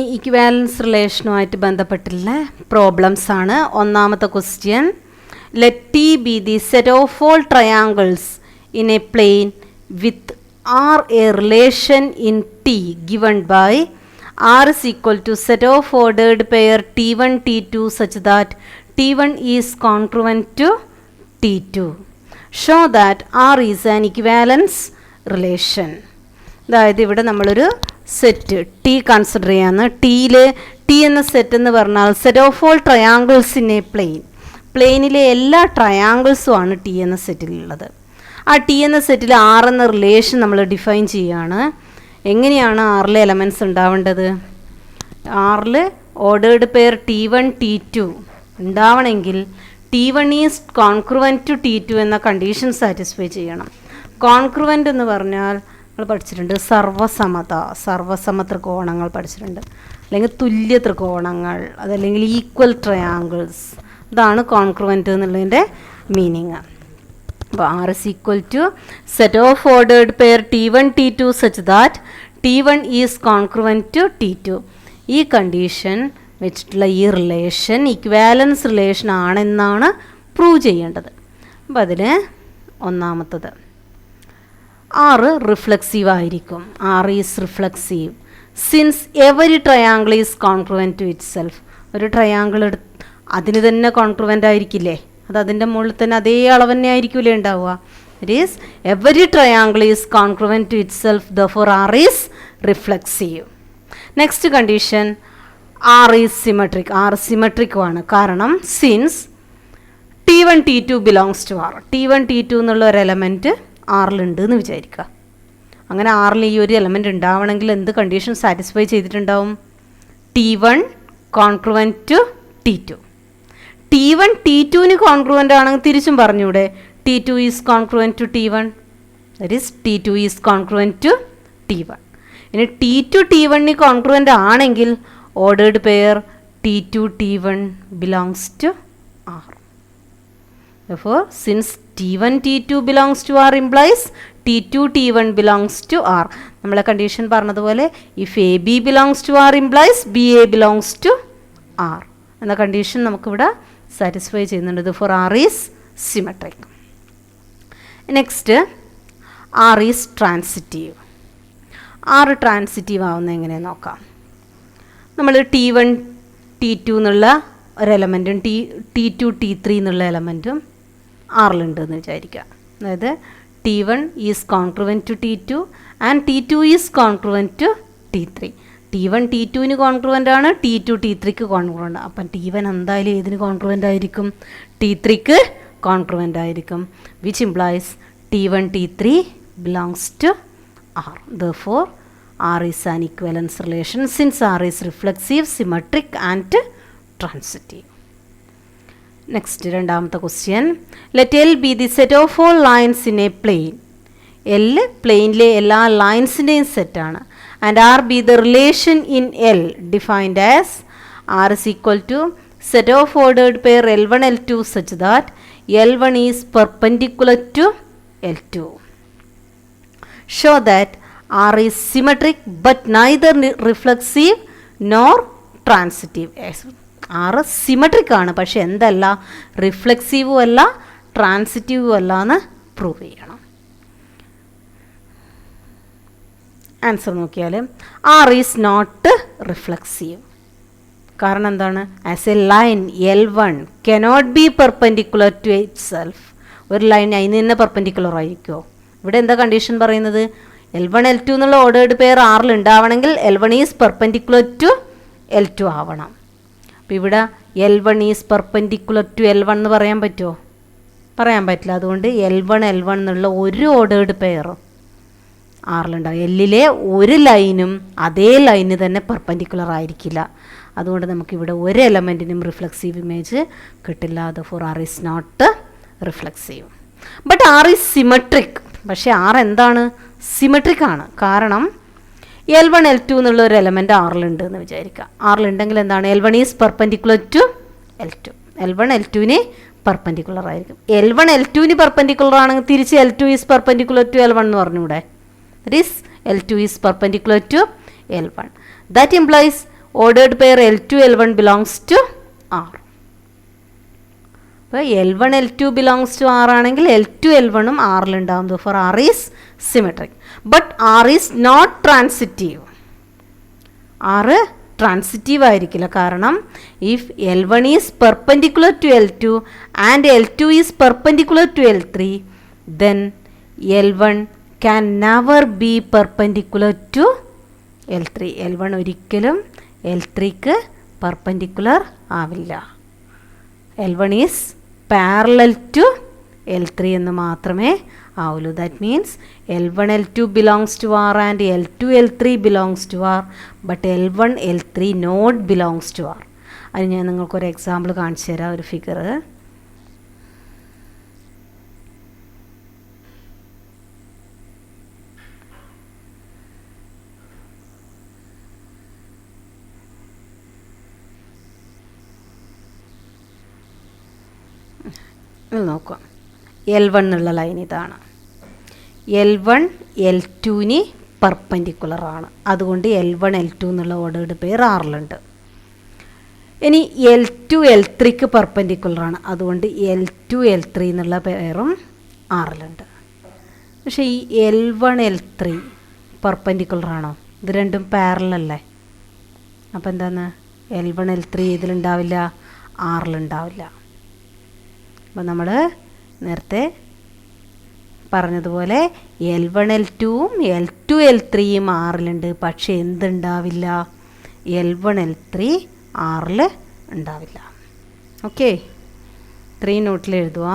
ഇനി ഇക്വാലൻസ് റിലേഷനുമായിട്ട് ബന്ധപ്പെട്ടുള്ള പ്രോബ്ലംസ് ആണ്. ഒന്നാമത്തെ question, let T be the set of all triangles in a plane with R a relation in T given by R is equal to set of ordered pair T1 T2 such that T1 is congruent to T2. Show that R is an equivalence relation. അതായത് ഇവിടെ നമ്മളൊരു set T consider ചെയ്യാന്ന്. T എന്ന set എന്ന് പറഞ്ഞാൽ set of all triangles in a പ്ലെയിനിലെ എല്ലാ ട്രയാങ്കിൾസും ആണ് ടി എന്ന സെറ്റിലുള്ളത്. ആ ടി എന്ന സെറ്റിൽ ആർ എന്ന റിലേഷൻ നമ്മൾ ഡിഫൈൻ ചെയ്യുകയാണ്. എങ്ങനെയാണ് ആറിലെ എലമെൻറ്റ്സ് ഉണ്ടാവേണ്ടത്? ആറിൽ ഓർഡേർഡ് പെയർ T1 T2 ഉണ്ടാവണമെങ്കിൽ T1 is congruent to T2 എന്ന കണ്ടീഷൻ സാറ്റിസ്ഫൈ ചെയ്യണം. കോൺക്രുവൻ്റ് എന്ന് പറഞ്ഞാൽ നമ്മൾ പഠിച്ചിട്ടുണ്ട് സർവസമ ത്രികോണങ്ങൾ പഠിച്ചിട്ടുണ്ട്, അല്ലെങ്കിൽ തുല്യ ത്രികോണങ്ങൾ, അതല്ലെങ്കിൽ ഈക്വൽ ട്രയാങ്കിൾസ്. ഇതാണ് കോൺക്രുവൻ്റ് എന്നുള്ളതിൻ്റെ മീനിങ്. അപ്പോൾ R is equal to set of ordered pair T1 T2 such that T1 is congruent to T2. ഈ കണ്ടീഷൻ വെച്ചിട്ടുള്ള ഈ റിലേഷൻ ഇക്വാലൻസ് റിലേഷൻ ആണെന്നാണ് പ്രൂവ് ചെയ്യേണ്ടത്. അപ്പോൾ അതിൽ ഒന്നാമത്തത് R റിഫ്ലെക്സീവ് ആയിരിക്കും. R is reflexive since every triangle is congruent to itself. ഒരു ട്രയാങ്കിൾ അതിന് തന്നെ കോൺക്രുവൻ്റ് ആയിരിക്കില്ലേ? അത് അതിൻ്റെ മുകളിൽ തന്നെ അതേ അളവ് തന്നെ ആയിരിക്കില്ലേ ഉണ്ടാവുക? It is every triangle is congruent to itself, therefore R is reflexive. Next condition, R is symmetric. R സിമെട്രിക്കുമാണ്. കാരണം since T1 T2 belongs to R. T1 T2 എന്നുള്ള ഒരു എലമെൻറ്റ് ആറിലുണ്ട് എന്ന് വിചാരിക്കുക. അങ്ങനെ ആറിൽ ഈ ഒരു എലമെൻറ്റ് ഉണ്ടാവണമെങ്കിൽ എന്ത് കണ്ടീഷൻ സാറ്റിസ്ഫൈ ചെയ്തിട്ടുണ്ടാവും? T1 കോൺക്രുവൻറ്റ് to T2. T1 T2ന് കോൺക്രുവൻ്റ് ആണെങ്കിൽ തിരിച്ചും പറഞ്ഞൂടെ T2 is congruent to T1, that is T2 is congruent to T1. ഇനി T2 T1ന് കോൺക്രുവൻ്റ് ആണെങ്കിൽ ordered pair T2 T1 belongs to R. Therefore, since T1 T2 belongs to R implies T2 T1 belongs to R. നമ്മളെ condition പറഞ്ഞതുപോലെ if AB belongs to R implies BA belongs to R എന്ന condition നമുക്കിവിടെ satisfy ചെയ്യുന്നുണ്ട്. For R is symmetric. Next, R is transitive. R transitive ആവുന്നത് എങ്ങനെയെന്ന് നോക്കാം. നമ്മൾ T1 T2 എന്നുള്ള ഒരു എലമെൻറ്റും T2 T3 എന്നുള്ള എലമെൻറ്റും ആറിലുണ്ടെന്ന് വിചാരിക്കുക. അതായത് T1 is congruent to T2 and T2 is congruent to T3. T1 T2ന് കോൺക്രുവൻ്റ് ആണ്, T2 T3ക്ക് കോൺക്രുവൻ്റ്. അപ്പം T1 എന്തായാലും ഏതിന് കോൺക്രുവൻ്റ് ആയിരിക്കും? T3ക്ക് കോൺക്രുവൻ്റ് ആയിരിക്കും. Which implies T1 T3 belongs to R. Therefore, R is an equivalence relation since R is reflexive, symmetric and transitive. Next, രണ്ടാമത്തെ question, let L be the set of all lines in a plane. L പ്ലെയിനിലെ എല്ലാ ലൈൻസിൻ്റെയും സെറ്റാണ്. And R be the relation in L defined as R is equal to set of ordered pair L1 L2 such that L1 is perpendicular to L2. Show that R is symmetric but neither reflexive nor transitive. R symmetric ആണ്, പക്ഷെ എന്തല്ല, റിഫ്ലെക്സീവും അല്ല ട്രാൻസിറ്റീവും അല്ല എന്ന് prove ചെയ്യണം. Answer നോക്കിയാൽ R is not reflexive. കാരണം എന്താണ്? As a line L1 cannot be perpendicular to itself. ഒരു ലൈൻ അതിന് തന്നെ പെർപെൻഡിക്കുലർ ആയിരിക്കുമോ? ഇവിടെ എന്താ കണ്ടീഷൻ പറയുന്നത്? L1 L2 എന്നുള്ള ഓർഡേർഡ് പെയർ ആറിൽ ഉണ്ടാവണമെങ്കിൽ L1 is perpendicular to L2 ആവണം. അപ്പോൾ ഇവിടെ L1 is perpendicular to L1 എന്ന് പറയാൻ പറ്റുമോ? പറയാൻ പറ്റില്ല. അതുകൊണ്ട് L1 എന്നുള്ള ഒരു ഓർഡേർഡ് പെയറും ആറിലുണ്ടാവും. എല്ലിലെ ഒരു ലൈനും അതേ ലൈന് തന്നെ പെർപെൻഡിക്കുലർ ആയിരിക്കില്ല. അതുകൊണ്ട് നമുക്കിവിടെ ഒരു എലമെൻറ്റിനും റിഫ്ലെക്സീവ് ഇമേജ് കിട്ടില്ല. For R is not reflexive. But R is symmetric. പക്ഷേ ആർ എന്താണ്? സിമെട്രിക് ആണ്. കാരണം L1 L2 എന്നുള്ള ഒരു എലമെൻറ്റ് ആറിലുണ്ട് എന്ന് വിചാരിക്കുക. ആറിലുണ്ടെങ്കിൽ എന്താണ്? L1 is perpendicular to L2. L1 L2ന് പെർപെൻഡിക്കുലർ ആയിരിക്കും. L1 L2ന് പെർപെൻഡിക്കുലർ ആണെങ്കിൽ തിരിച്ച് L2 is perpendicular to L1 എന്ന് പറഞ്ഞൂടെ? That is L2 is perpendicular to L1. That implies ordered pair L2 L1 belongs to R. അപ്പോൾ L1 L2 belongs to R ആണെങ്കിൽ L2 L1ഉം Rലുണ്ടാവും. For R is symmetric. But R is not transitive. R transitive ആയിരിക്കില്ല. കാരണം if L1 is perpendicular to L2 and L2 is perpendicular to L3, then L1 can never be perpendicular to L3. L1 ഒരിക്കലും L3ക്ക് perpendicular ആവില്ല. L1 is parallel to L3 എന്ന് മാത്രമേ ആവുള്ളൂ. That means L1 L2 belongs to R and L2 L3 belongs to R, but L1 L3 not belongs to R. അത് ഞാൻ നിങ്ങൾക്കൊരു example കാണിച്ചു തരാം, ഒരു ഫിഗർ. നോക്കാം. L1 എന്നുള്ള ലൈൻ ഇതാണ്. L1 L2ന് പെർപെൻഡിക്കുലറാണ്. അതുകൊണ്ട് L1 L2 എന്നുള്ള ഓർഡേർഡ് പെയർ Rലുണ്ട്. ഇനി L2 L3ക്ക് പെർപെൻഡിക്കുലറാണ്. അതുകൊണ്ട് L2 L3 എന്നുള്ള പെയറും Rലുണ്ട്. പക്ഷേ ഈ L1 L3 പെർപെൻഡിക്കുലറാണോ? ഇത് രണ്ടും പാരലല്ലേ. അപ്പോൾ എന്താണ്? L1 L3 ഇതിലുണ്ടാവില്ല, Rലുണ്ടാവില്ല. അപ്പോൾ നമ്മൾ നേരത്തെ പറഞ്ഞതുപോലെ L1 L2ഉം L2 L3യും Rലുണ്ട്. പക്ഷേ എന്തുണ്ടാവില്ല? L1 L3 Rൽ ഉണ്ടാവില്ല. ഓക്കെ, 3 നോട്ടിൽ എഴുതുക.